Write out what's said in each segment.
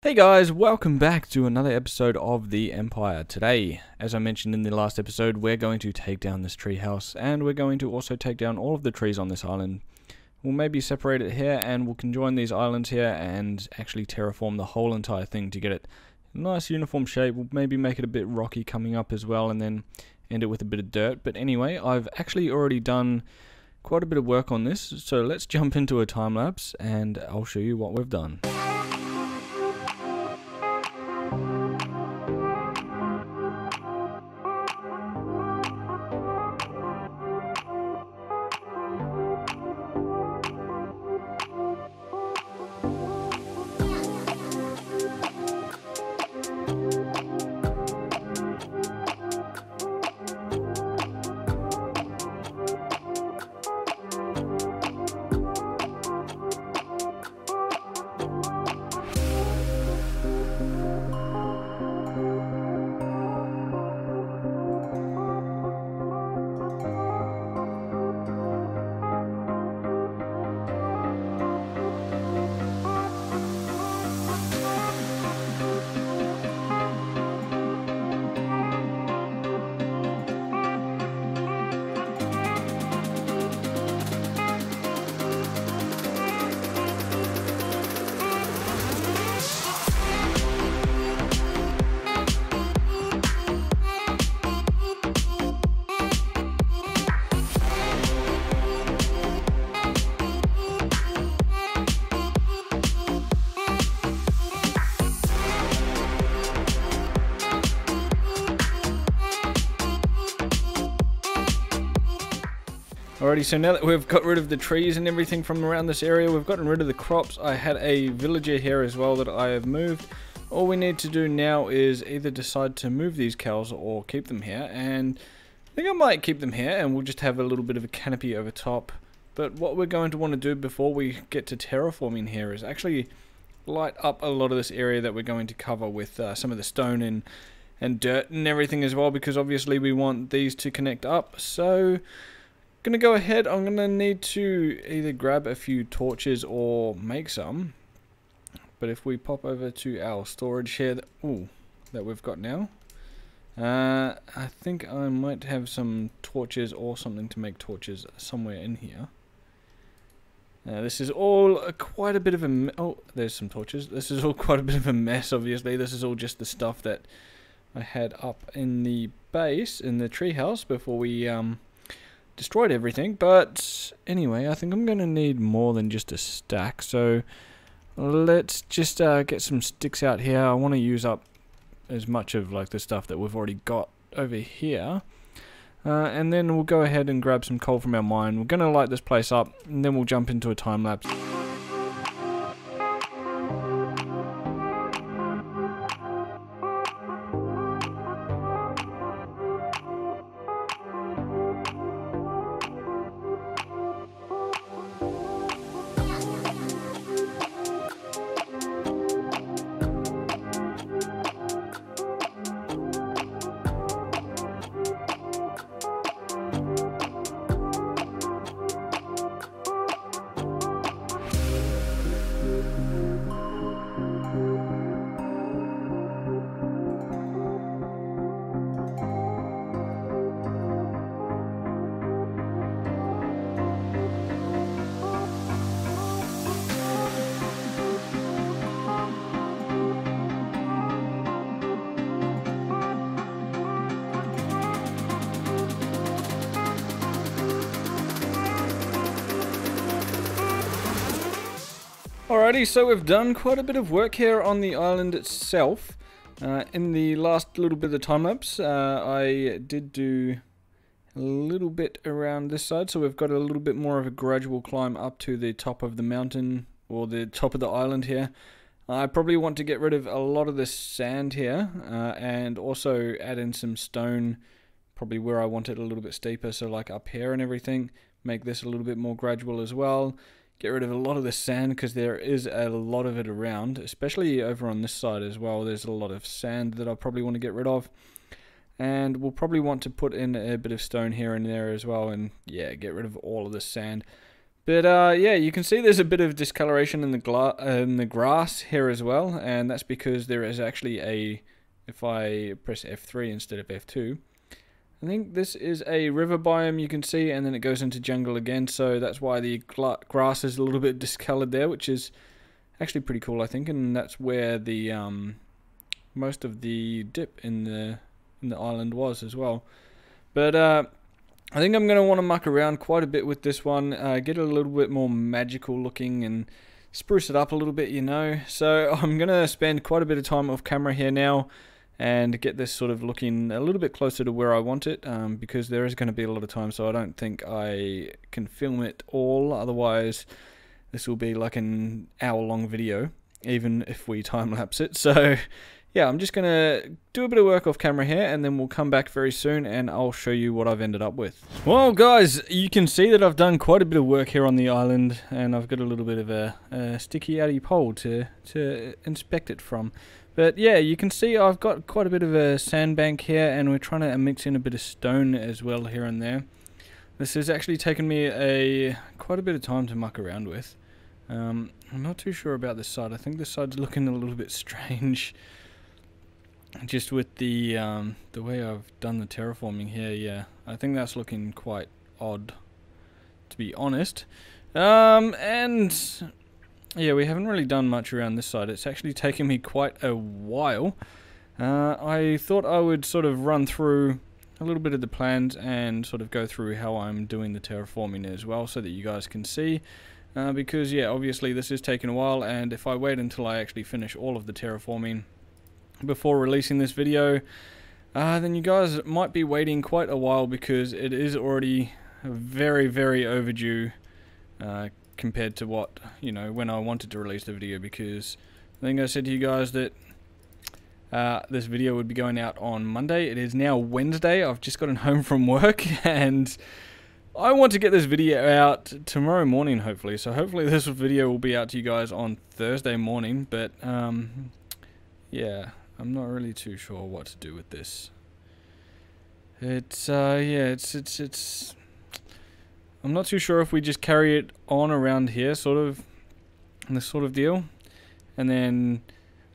Hey guys, welcome back to another episode of The Empire. Today, as I mentioned in the last episode, we're going to take down this treehouse, and we're going to also take down all of the trees on this island. We'll maybe separate it here, and we'll conjoin these islands here, and actually terraform the whole entire thing to get it a nice uniform shape. We'll maybe make it a bit rocky coming up as well, and then end it with a bit of dirt. But anyway, I've actually already done quite a bit of work on this, so let's jump into a time lapse, and I'll show you what we've done. Alrighty, so now that we've got rid of the trees and everything from around this area, we've gotten rid of the crops. I had a villager here as well that I have moved. All we need to do now is either decide to move these cows or keep them here, and I think I might keep them here and we'll just have a little bit of a canopy over top. But what we're going to want to do before we get to terraforming here is actually light up a lot of this area that we're going to cover with some of the stone and dirt and everything as well, because obviously we want these to connect up. So gonna go ahead, I'm gonna need to either grab a few torches or make some. But if we pop over to our storage here that we've got now, I think I might have some torches or something to make torches somewhere in here. This is all quite a bit of a oh, there's some torches. This is all quite a bit of a mess, obviously. This is all just the stuff that I had up in the base in the treehouse before we destroyed everything. But anyway, I think I'm going to need more than just a stack, so let's just get some sticks out here. I want to use up as much of like the stuff that we've already got over here, and then we'll go ahead and grab some coal from our mine. We're going to light this place up, and then we'll jump into a time lapse. Alrighty, so we've done quite a bit of work here on the island itself. In the last little bit of the time lapse, I did do a little bit around this side, so we've got a little bit more of a gradual climb up to the top of the mountain, or the top of the island here. I probably want to get rid of a lot of this sand here, and also add in some stone, probably where I want it a little bit steeper, so like up here and everything. Make this a little bit more gradual as well. Get rid of a lot of the sand, because there is a lot of it around, especially over on this side as well. There's a lot of sand that I probably want to get rid of. And we'll probably want to put in a bit of stone here and there as well, and yeah, get rid of all of the sand. But yeah, you can see there's a bit of discoloration in the grass here as well, and that's because there is actually a, if I press F3 instead of F2, I think this is a river biome you can see, and then it goes into jungle again, so that's why the grass is a little bit discolored there, which is actually pretty cool, I think, and that's where the most of the dip in the island was as well. But I think I'm going to want to muck around quite a bit with this one, get it a little bit more magical looking and spruce it up a little bit, you know. So I'm going to spend quite a bit of time off camera here now and get this sort of looking a little bit closer to where I want it, because there is going to be a lot of time, so I don't think I can film it all, otherwise this will be like an hour-long video, even if we time-lapse it. So yeah, I'm just going to do a bit of work off camera here, and then we'll come back very soon and I'll show you what I've ended up with. Well guys, you can see that I've done quite a bit of work here on the island, and I've got a little bit of a sticky outy pole to inspect it from. But yeah, you can see I've got quite a bit of a sandbank here, and we're trying to mix in a bit of stone as well here and there. This has actually taken me quite a bit of time to muck around with. I'm not too sure about this side. I think this side's looking a little bit strange. Just with the way I've done the terraforming here, yeah, I think that's looking quite odd, to be honest. And yeah, we haven't really done much around this side. It's actually taken me quite a while. I thought I would sort of run through a little bit of the plans and sort of go through how I'm doing the terraforming as well, so that you guys can see. Because yeah, obviously this is taking a while, and if I wait until I actually finish all of the terraforming before releasing this video, then you guys might be waiting quite a while, because it is already very, very overdue compared to what, you know, when I wanted to release the video, because I think I said to you guys that this video would be going out on Monday. It is now Wednesday. I've just gotten home from work, and I want to get this video out tomorrow morning, hopefully. So hopefully this video will be out to you guys on Thursday morning, but yeah, I'm not really too sure what to do with this. It's yeah, it's I'm not too sure if we just carry it on around here, sort of, this sort of deal, and then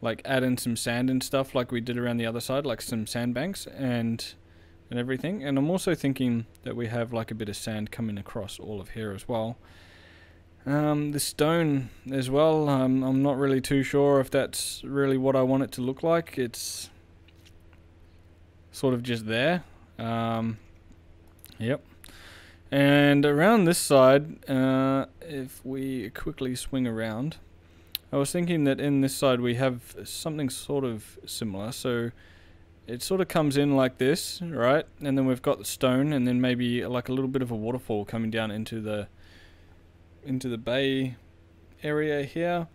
like add in some sand and stuff like we did around the other side, like some sandbanks and everything. And I'm also thinking that we have like a bit of sand coming across all of here as well. The stone as well, I'm not really too sure if that's really what I want it to look like. It's sort of just there. Yep. And around this side, if we quickly swing around, I was thinking that in this side we have something sort of similar. So it sort of comes in like this, right? And then we've got the stone, and then maybe like a little bit of a waterfall coming down into the bay area here.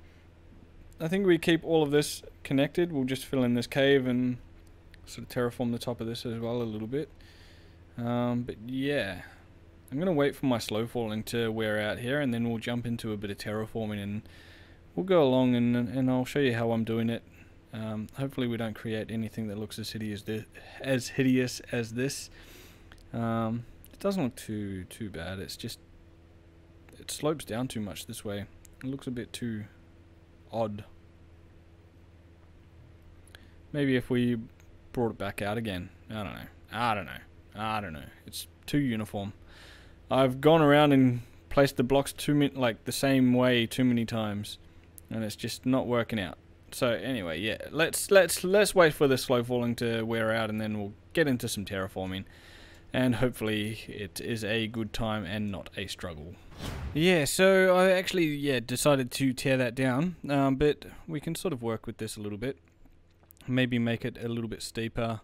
I think we keep all of this connected. We'll just fill in this cave and sort of terraform the top of this as well a little bit. But yeah, I'm gonna wait for my slow falling to wear out here, and then we'll jump into a bit of terraforming, and we'll go along and I'll show you how I'm doing it. Hopefully we don't create anything that looks as hideous as this. It doesn't look too bad. It's just it slopes down too much this way. It looks a bit too odd. Maybe if we brought it back out again. I don't know. It's too uniform. I've gone around and placed the blocks like the same way too many times, and it's just not working out. So anyway, yeah, let's wait for the slow falling to wear out, and then we'll get into some terraforming, and hopefully it is a good time and not a struggle. Yeah, so I actually decided to tear that down, but we can sort of work with this a little bit. Maybe make it a little bit steeper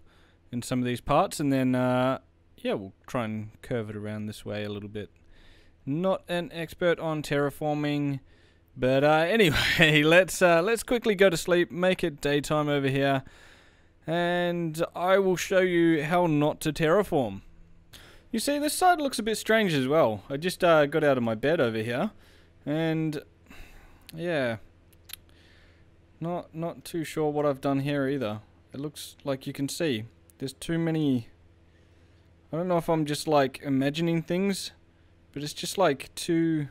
in some of these parts, and then yeah, we'll try and curve it around this way a little bit. Not an expert on terraforming, but anyway, let's quickly go to sleep, make it daytime over here, and I will show you how not to terraform. You see, this side looks a bit strange as well. I just got out of my bed over here, and yeah, not too sure what I've done here either. It looks like you can see there's too many. I don't know if I'm just like imagining things, but it's just like too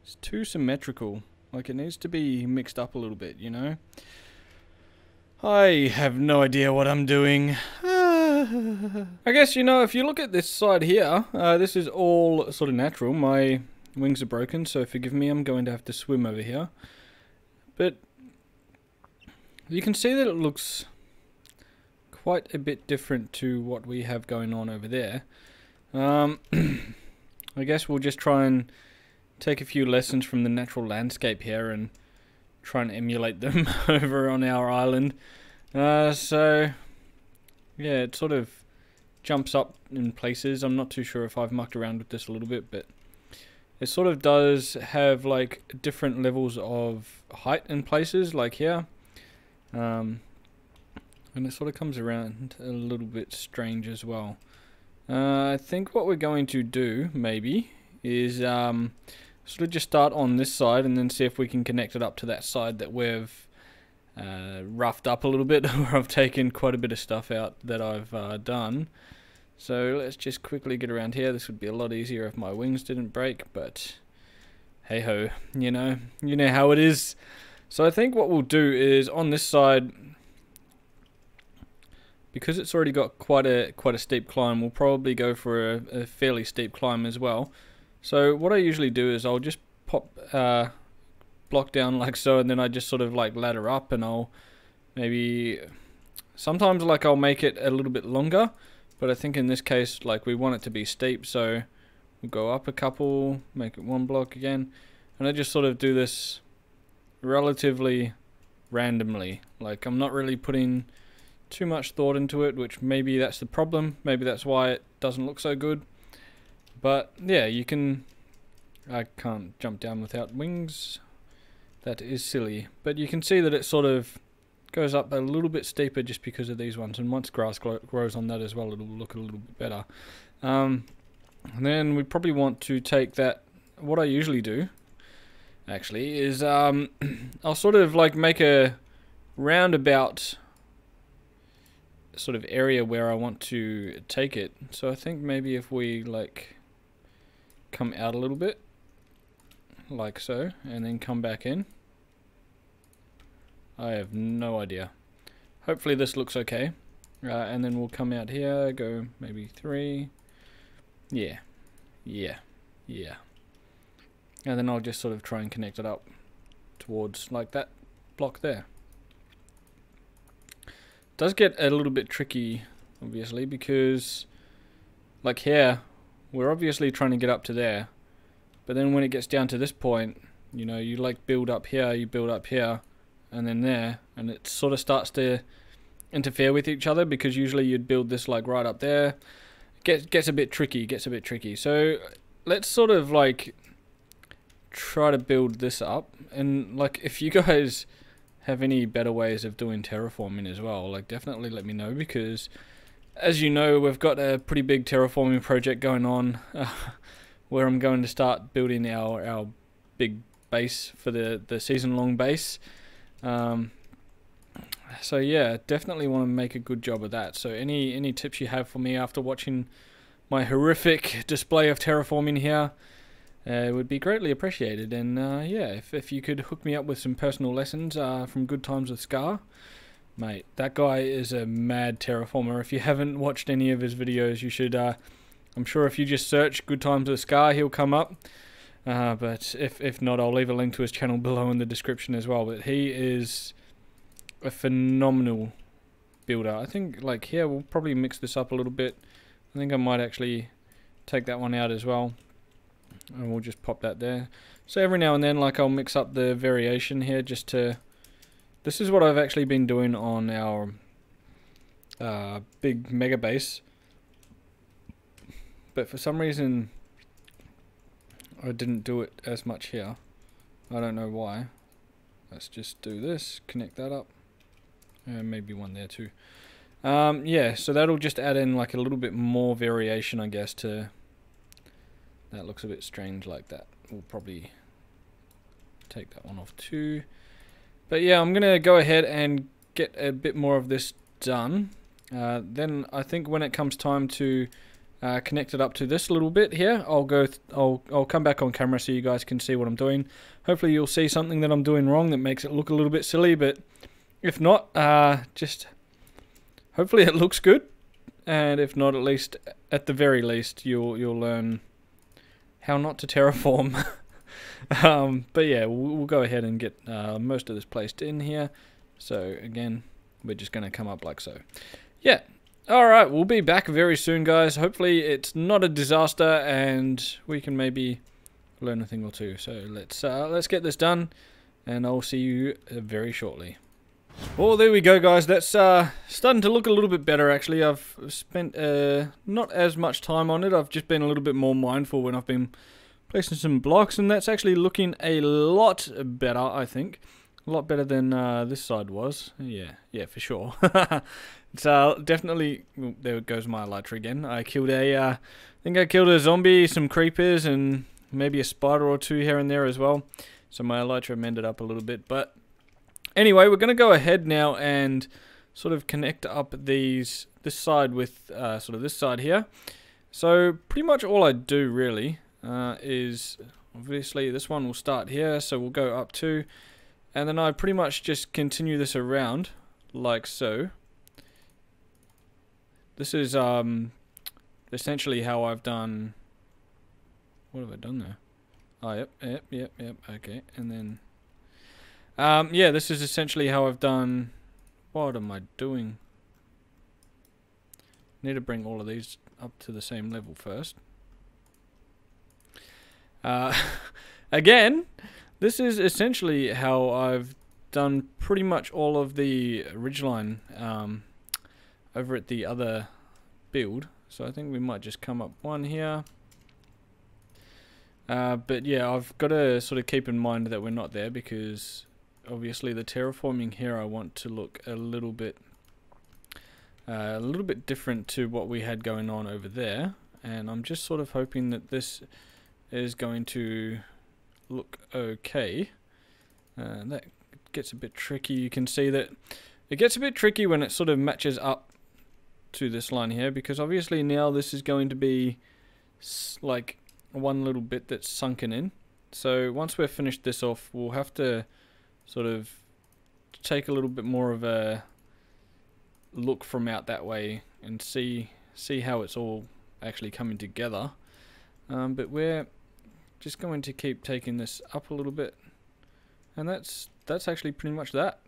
It's too symmetrical. Like, it needs to be mixed up a little bit, you know? I have no idea what I'm doing. I guess, you know, if you look at this side here, this is all sort of natural. My wings are broken, so forgive me, I'm going to have to swim over here. But you can see that it looks quite a bit different to what we have going on over there. I guess we'll just try and take a few lessons from the natural landscape here and try and emulate them over on our island. So yeah, it sort of jumps up in places. I'm not too sure if I've mucked around with this a little bit, but it sort of does have like different levels of height in places, like here. And it sort of comes around a little bit strange as well. I think what we're going to do, maybe, is sort of just start on this side and then see if we can connect it up to that side that we've roughed up a little bit, where I've taken quite a bit of stuff out that I've done. So let's just quickly get around here. This would be a lot easier if my wings didn't break, but hey ho, you know how it is. So I think what we'll do is on this side, because it's already got quite a steep climb, we'll probably go for a fairly steep climb as well. So what I usually do is I'll just pop block down like so, and then I just sort of like ladder up, and I'll maybe sometimes like I'll make it a little bit longer, but I think in this case like we want it to be steep, so we'll go up a couple, make it one block again, and I just sort of do this relatively randomly. Like, I'm not really putting too much thought into it, which maybe that's the problem, maybe that's why it doesn't look so good. But yeah, you can, I can't jump down without wings, that is silly, but you can see that it sort of goes up a little bit steeper just because of these ones, and once grass grows on that as well, it'll look a little bit better. And then we probably want to take that, what I usually do actually is I'll sort of like make a roundabout sort of area where I want to take it. So I think maybe if we like come out a little bit like so and then come back in, I have no idea. Hopefully this looks okay. And then we'll come out here, go maybe 3. Yeah. And then I'll just sort of try and connect it up towards like that block there. Does get a little bit tricky, obviously, because like here, we're obviously trying to get up to there, but then when it gets down to this point, you know, you like build up here, you build up here, and then there, and it sort of starts to interfere with each other, because usually you'd build this like right up there. Gets a bit tricky. So let's sort of like try to build this up, and like if you guys have any better ways of doing terraforming as well, like definitely let me know, because as you know, we've got a pretty big terraforming project going on where I'm going to start building our big base for the season-long base. So yeah, definitely want to make a good job of that. So any tips you have for me after watching my horrific display of terraforming here, would be greatly appreciated. And yeah, if you could hook me up with some personal lessons from Good Times with Scar, mate, that guy is a mad terraformer. If you haven't watched any of his videos, you should. I'm sure if you just search Good Times with Scar, he'll come up. But if not, I'll leave a link to his channel below in the description as well. But he is a phenomenal builder. I think like here we'll probably mix this up a little bit. I think I might actually take that one out as well, and we'll just pop that there. So every now and then, like, I'll mix up the variation here just to... This is what I've actually been doing on our big mega base, but for some reason I didn't do it as much here. I don't know why. Let's just do this, connect that up, and maybe one there too. Yeah, so that'll just add in like a little bit more variation, I guess, to... That looks a bit strange like that. We'll probably take that one off too. But yeah, I'm going to go ahead and get a bit more of this done. Then I think when it comes time to connected up to this little bit here. I'll come back on camera so you guys can see what I'm doing. Hopefully you'll see something that I'm doing wrong that makes it look a little bit silly, but if not, just hopefully it looks good, and if not, at the very least, you'll learn how not to terraform. But yeah, we'll go ahead and get most of this placed in here. So again, we're just going to come up like so. Yeah. Alright, we'll be back very soon, guys. Hopefully it's not a disaster and we can maybe learn a thing or two. So let's get this done, and I'll see you very shortly. Well, there we go, guys. That's starting to look a little bit better, actually. I've spent not as much time on it. I've just been a little bit more mindful when I've been placing some blocks, and that's actually looking a lot better, I think. A lot better than this side was. Yeah, for sure. It's definitely... Oh, there goes my elytra again. I killed I think I killed a zombie, some creepers, and maybe a spider or two here and there as well. So my elytra mended up a little bit. But anyway, we're going to go ahead now and sort of connect up this side with sort of this side here. So pretty much all I do really is... Obviously this one will start here, so we'll go up to... And then I pretty much just continue this around, like so. This is essentially how I've done... What have I done there? Oh, yep, okay. And then... yeah, this is essentially how I've done... What am I doing? Need to bring all of these up to the same level first. Again... This is essentially how I've done pretty much all of the ridgeline over at the other build. So I think we might just come up one here. But yeah, I've got to sort of keep in mind that we're not there, because obviously the terraforming here I want to look a little bit different to what we had going on over there. And I'm just sort of hoping that this is going to look okay. That gets a bit tricky. You can see that it gets a bit tricky when it sort of matches up to this line here, because obviously now this is going to be like one little bit that's sunken in. So once we've finished this off, we'll have to sort of take a little bit more of a look from out that way and see how it's all actually coming together. But we're just going to keep taking this up a little bit, and that's actually pretty much that.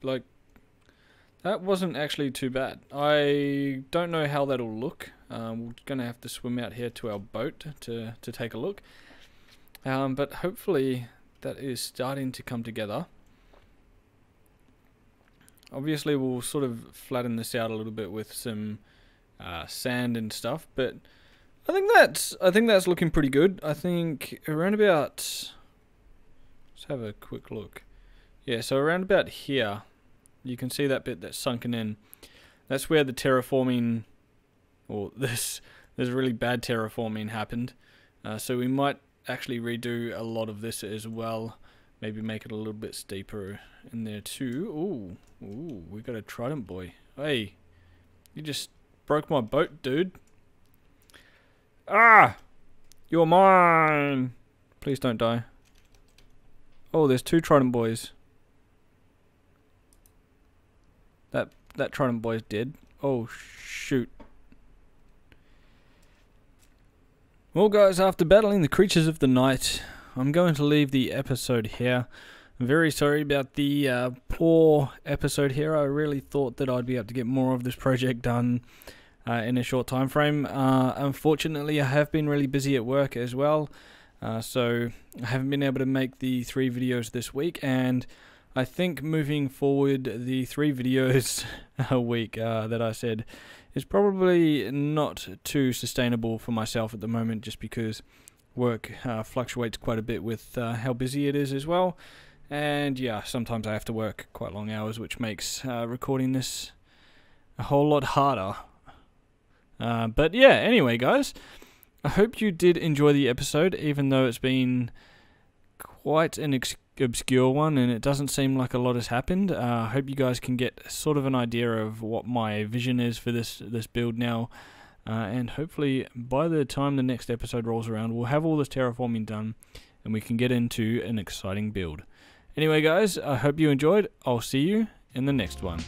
Like, that wasn't actually too bad. I don't know how that'll look. We're gonna have to swim out here to our boat to take a look, but hopefully that is starting to come together. Obviously we'll sort of flatten this out a little bit with some sand and stuff, but I think that's looking pretty good. I think around about... Let's have a quick look. Yeah, so around about here, you can see that bit that's sunken in. That's where the terraforming, or this really bad terraforming happened. So we might actually redo a lot of this as well. Maybe make it a little bit steeper in there too. Ooh, we got a trident boy. Hey, you just broke my boat, dude. Ah! You're mine! Please don't die. Oh, there's two trident boys. That trident boy's dead. Oh, shoot. Well, guys, after battling the creatures of the night, I'm going to leave the episode here. I'm very sorry about the poor episode here. I really thought that I'd be able to get more of this project done in a short time frame. Unfortunately, I have been really busy at work as well, so I haven't been able to make the 3 videos this week, and I think moving forward, the 3 videos a week that I said is probably not too sustainable for myself at the moment, just because work fluctuates quite a bit with how busy it is as well. And yeah, sometimes I have to work quite long hours, which makes recording this a whole lot harder. But yeah, anyway, guys, I hope you did enjoy the episode, even though it's been quite an obscure one and it doesn't seem like a lot has happened. I hope you guys can get sort of an idea of what my vision is for this build now. and hopefully by the time the next episode rolls around, we'll have all this terraforming done, and we can get into an exciting build. Anyway guys, I hope you enjoyed. I'll see you in the next one.